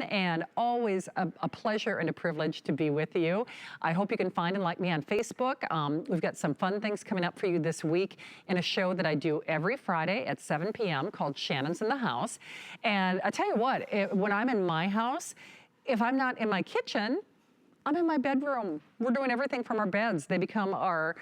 and always a pleasure and a privilege to be with you. I hope you can find and like me on Facebook. We've got some fun things coming up for you this week in a show that I do every Friday at 7 p.m. called Shannon's in the House. And I tell you what, when I'm in my house, if I'm not in my kitchen, I'm in my bedroom. We're doing everything from our beds. They become our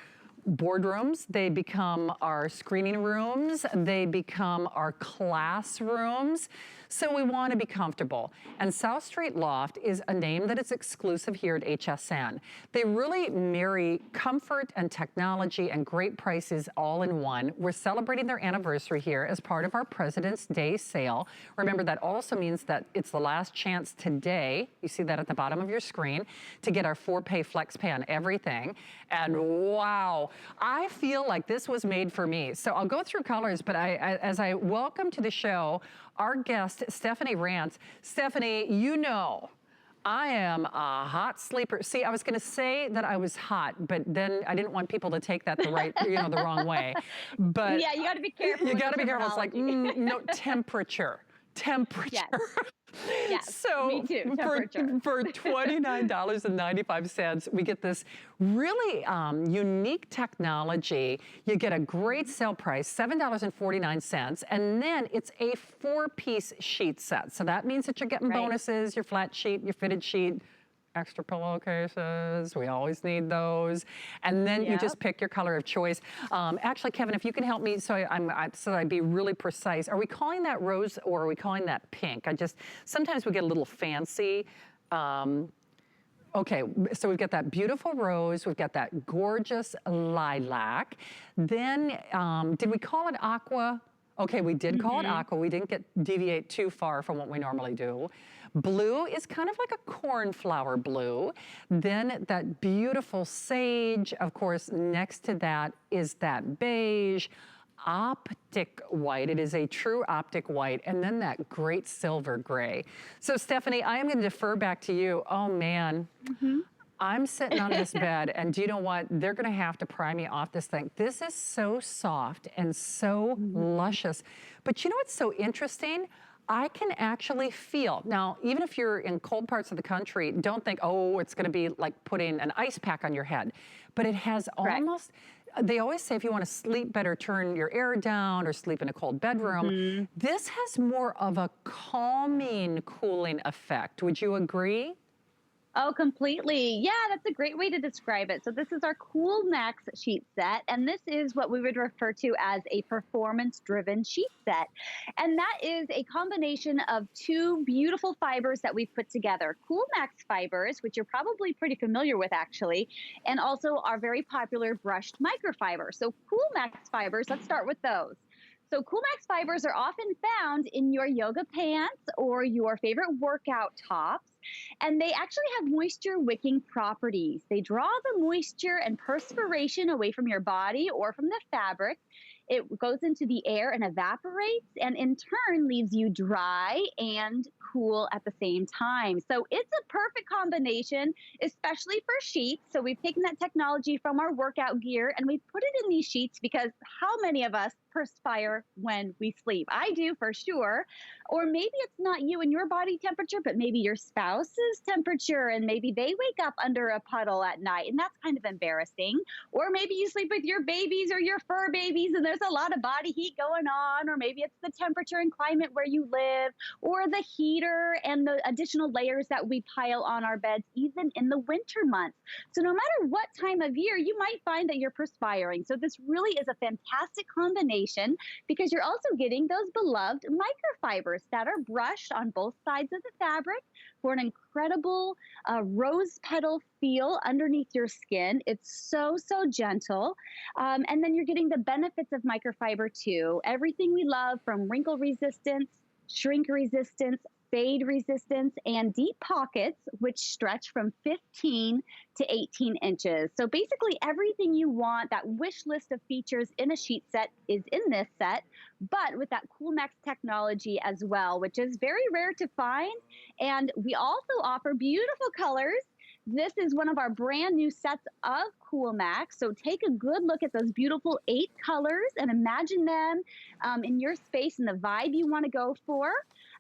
boardrooms, they become our screening rooms, they become our classrooms. So we want to be comfortable. And South Street Loft is a name that is exclusive here at HSN. They really marry comfort and technology and great prices all in one. We're celebrating their anniversary here as part of our President's Day sale. Remember, that also means that it's the last chance today, you see that at the bottom of your screen, to get our 4-pay flex pay on everything. And wow, I feel like this was made for me. So I'll go through colors, but as I welcome to the show our guest, Stephanie Rance. Stephanie, you know, I am a hot sleeper. See, I was gonna say that I was hot, but then I didn't want people to take that the right, the wrong way. But yeah, you gotta be careful. You gotta be careful. It's like, no, temperature. Yes. Yes, so me too. For $29.95, we get this really unique technology. You get a great sale price, $7.49, and then it's a 4-piece sheet set. So that means that you're getting bonuses, your flat sheet, your fitted sheet, extra pillowcases, we always need those. And then you just pick your color of choice. Actually, Kevin, if you can help me, so I'd be really precise. Are we calling that rose or are we calling that pink? Sometimes we get a little fancy. Okay, so we've got that beautiful rose, we've got that gorgeous lilac. Then, did we call it aqua? Okay, we did call it aqua. We didn't deviate too far from what we normally do. Blue is kind of like a cornflower blue. Then that beautiful sage, of course, next to that is that beige, optic white. It is a true optic white. And then that great silver gray. So Stephanie, I am gonna defer back to you. Oh man. I'm sitting on this bed, and do you know what? They're gonna have to pry me off this thing. This is so soft and so luscious. But you know what's so interesting? I can actually feel, now, even if you're in cold parts of the country, don't think, oh, it's gonna be like putting an ice pack on your head. But it has almost, they always say if you wanna sleep better, turn your air down or sleep in a cold bedroom. This has more of a calming, cooling effect. Would you agree? Oh, completely. Yeah, that's a great way to describe it. So this is our Coolmax sheet set, and this is what we would refer to as a performance-driven sheet set. And that is a combination of two beautiful fibers that we've put together. Coolmax fibers, which you're probably pretty familiar with actually, and also our very popular brushed microfibers. So Coolmax fibers, let's start with those. So Coolmax fibers are often found in your yoga pants or your favorite workout tops, and they actually have moisture wicking properties. They draw the moisture and perspiration away from your body or from the fabric. It goes into the air and evaporates, and in turn leaves you dry and cool at the same time. So it's a perfect combination, especially for sheets. So we've taken that technology from our workout gear and we've put it in these sheets because how many of us perspire when we sleep? I do for sure. Or maybe it's not you and your body temperature, but maybe your spouse's temperature, and maybe they wake up under a puddle at night, and that's kind of embarrassing. Or maybe you sleep with your babies or your fur babies, and there's a lot of body heat going on, or maybe it's the temperature and climate where you live, or the heater and the additional layers that we pile on our beds, even in the winter months. So no matter what time of year, you might find that you're perspiring. So this really is a fantastic combination because you're also getting those beloved microfibers that are brushed on both sides of the fabric for an incredible rose petal feel underneath your skin. It's so, so gentle. And then you're getting the benefits of microfiber too. Everything we love, from wrinkle resistance, shrink resistance, fade resistance, and deep pockets, which stretch from 15 to 18 inches. So basically everything you want, that wish list of features in a sheet set is in this set, but with that Coolmax technology as well, which is very rare to find. And we also offer beautiful colors. This is one of our brand new sets of Coolmax. So take a good look at those beautiful 8 colors and imagine them in your space and the vibe you want to go for.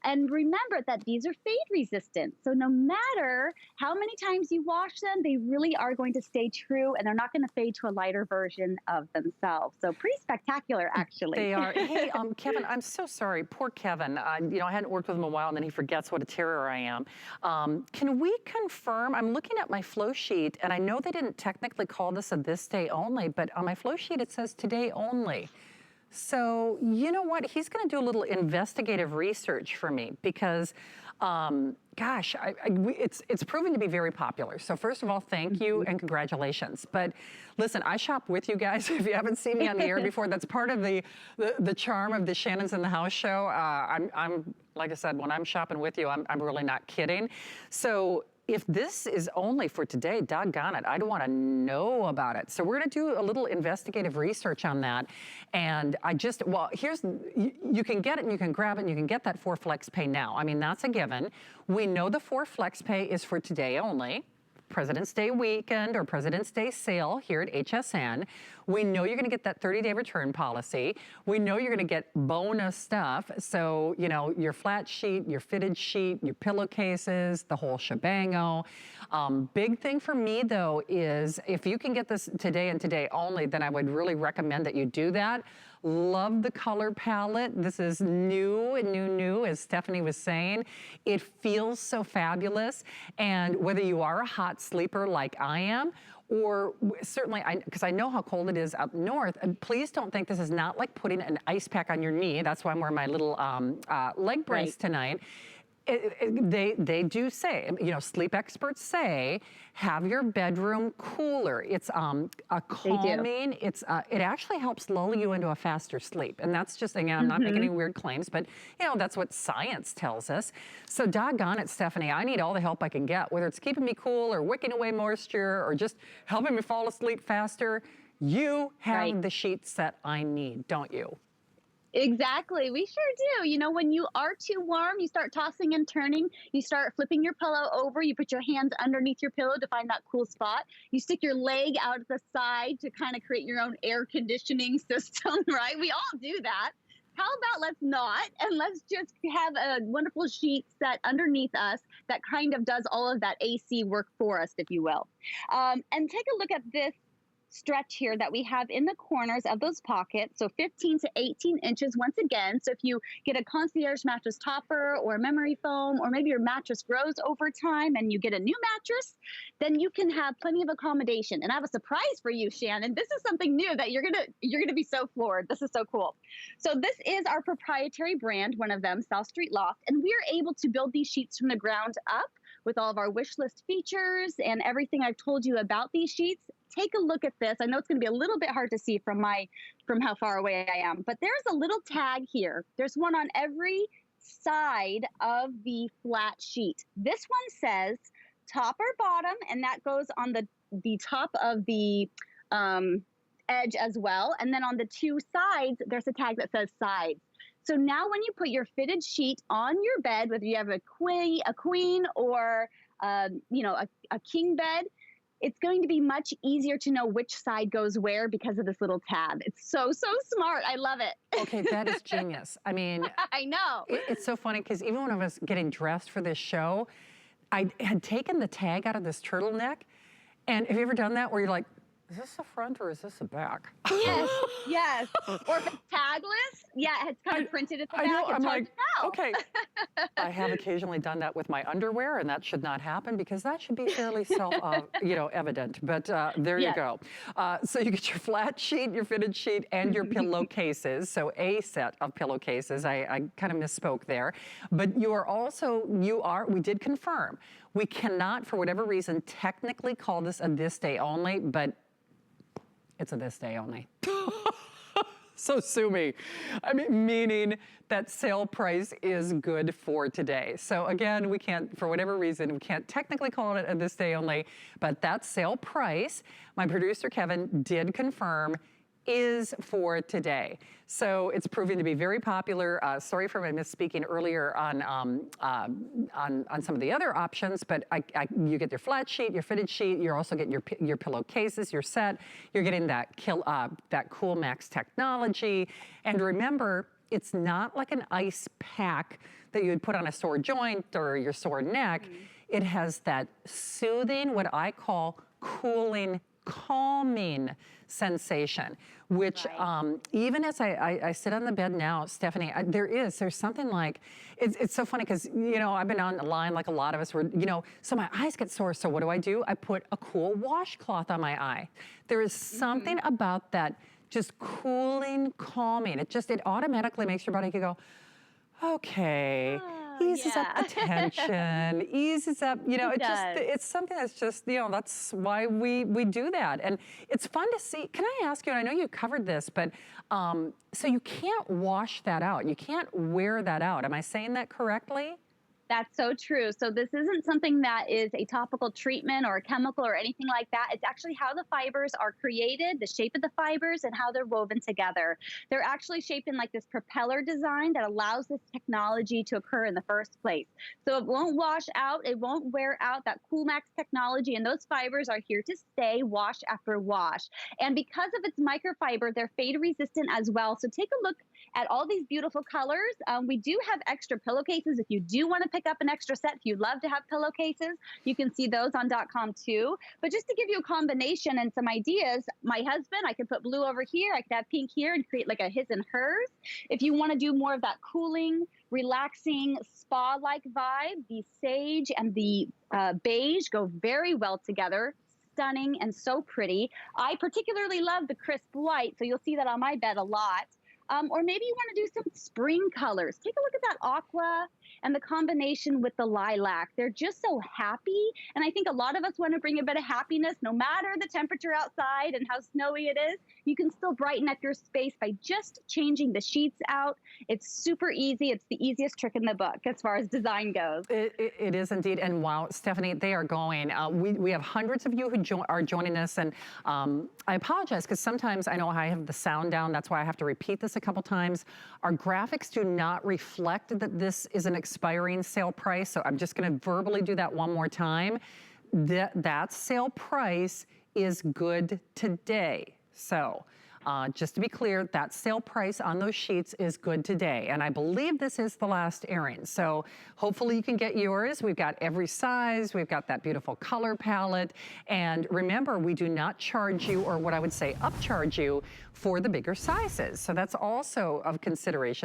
And remember that these are fade resistant. So no matter how many times you wash them, they really are going to stay true and they're not going to fade to a lighter version of themselves. So pretty spectacular, actually. They are. Hey, Kevin, I'm so sorry. Poor Kevin. I hadn't worked with him a while, and then he forgets what a terror I am. Can we confirm? I'm looking at my flow sheet, and I know they didn't technically call this a this day only, but on my flow sheet it says today only. So you know what? He's going to do a little investigative research for me because, gosh, it's proven to be very popular. So first of all, thank you and congratulations. But listen, I shop with you guys. If you haven't seen me on the air before, that's part of the charm of the Shannon's in the House show. I'm like I said, when I'm shopping with you, I'm really not kidding. So if this is only for today, doggone it, I'd want to know about it. So we're going to do a little investigative research on that. And you can get it and you can grab it and you can get that 4 Flex Pay now. I mean, that's a given. We know the 4 Flex Pay is for today only. President's Day weekend or President's Day sale here at HSN. We know you're going to get that 30-day return policy. We know you're going to get bonus stuff. So, your flat sheet, your fitted sheet, your pillowcases, the whole shebango. Big thing for me, though, is if you can get this today and today only, then I would really recommend that you do that. Love the color palette. This is new, as Stephanie was saying. It feels so fabulous. And whether you are a hot sleeper like I am, or certainly, because I know how cold it is up north, and please don't think this is not like putting an ice pack on your knee. That's why I'm wearing my little leg brace tonight. They do say, sleep experts say, have your bedroom cooler. It's a calming. It actually helps lull you into a faster sleep. And that's just, again, I'm not making any weird claims, but that's what science tells us. So doggone it, Stephanie, I need all the help I can get, whether it's keeping me cool or wicking away moisture or just helping me fall asleep faster. You have the sheet set I need, don't you? Exactly. We sure do. When you are too warm, you start tossing and turning. You start flipping your pillow over. You put your hands underneath your pillow to find that cool spot. You stick your leg out the side to kind of create your own air conditioning system, right? We all do that. How about let's not, and let's just have a wonderful sheet set underneath us that kind of does all of that AC work for us, if you will. And take a look at this stretch here that we have in the corners of those pockets. So 15 to 18 inches once again. So if you get a concierge mattress topper or a memory foam, or maybe your mattress grows over time and you get a new mattress, then you can have plenty of accommodation. And I have a surprise for you, Shannon. This is something new that you're gonna be so floored. This is so cool. So this is our proprietary brand, one of them, South Street Loft, and we are able to build these sheets from the ground up with all of our wish list features and everything I've told you about these sheets. Take a look at this. I know it's going to be a little bit hard to see from how far away I am, but there's a little tag here. There's one on every side of the flat sheet. This one says top or bottom, and that goes on the top of the edge as well. And then on the two sides, there's a tag that says sides. So now when you put your fitted sheet on your bed, whether you have a queen or a king bed, it's going to be much easier to know which side goes where because of this little tab. It's so smart. I love it. Okay, that is genius. I mean, I know. It's so funny because even when I was getting dressed for this show, I had taken the tag out of this turtleneck. And have you ever done that where you're like, is this the front or is this the back? Yes. Or if it's tagless, it's kind of printed at the back. I know, it's I'm hard like, to know. okay. I have occasionally done that with my underwear, and that should not happen because that should be fairly evident. But there you go. So you get your flat sheet, your fitted sheet, and your pillowcases. So a set of pillowcases. I kind of misspoke there. But we did confirm. We cannot, for whatever reason, technically call this a this day only, but it's a this day only. So sue me. I mean, meaning that sale price is good for today. So again, we can't, for whatever reason, we can't technically call it a this day only, but that sale price, my producer Kevin did confirm, is for today. So it's proving to be very popular. Sorry for my misspeaking earlier on some of the other options, but you get your flat sheet, your fitted sheet. You're also getting your pillowcases, your set. You're getting that Coolmax technology. And remember, it's not like an ice pack that you would put on a sore joint or your sore neck. It has that soothing, what I call cooling, calming sensation, which even as I sit on the bed now, Stephanie, there's something like, it's so funny because, you know, I've been on the line like a lot of us were, you know, so my eyes get sore. So what do? I put a cool washcloth on my eye. There is something about that just cooling, calming. It automatically makes your body go, okay, eases up the tension, eases up, you know, it's something that's just, you know, that's why we do that. And it's fun to see. Can I ask you, and I know you covered this, but so you can't wash that out. You can't wear that out. Am I saying that correctly? That's so true. So this isn't something that is a topical treatment or a chemical or anything like that. It's actually how the fibers are created, the shape of the fibers, and how they're woven together. They're actually shaped in like this propeller design that allows this technology to occur in the first place. So it won't wash out, it won't wear out, that Coolmax technology, and those fibers are here to stay, wash after wash. And because of its microfiber, they're fade resistant as well. So take a look at all these beautiful colors. We do have extra pillowcases if you do want to pick up an extra set. If you love to have pillowcases, you can see those on .com too. But just to give you a combination and some ideas, my husband, I could put blue over here, I could have pink here and create like a his and hers. If you want to do more of that cooling, relaxing, spa-like vibe, the sage and the beige go very well together. Stunning and so pretty. I particularly love the crisp white, so you'll see that on my bed a lot. Or maybe you want to do some spring colors. Take a look at that aqua and the combination with the lilac. They're just so happy. And I think a lot of us want to bring a bit of happiness no matter the temperature outside and how snowy it is. You can still brighten up your space by just changing the sheets out. It's super easy. It's the easiest trick in the book as far as design goes. It is indeed. And wow, Stephanie, they are going. We have hundreds of you who are joining us. And I apologize because sometimes I know I have the sound down. That's why I have to repeat this a couple times. Our graphics do not reflect that this is an expiring sale price. So I'm just going to verbally do that one more time. That sale price is good today. So just to be clear, that sale price on those sheets is good today. And I believe this is the last airing. So hopefully you can get yours. We've got every size. We've got that beautiful color palette. And remember, we do not charge you, or what I would say upcharge you, for the bigger sizes. So that's also of consideration.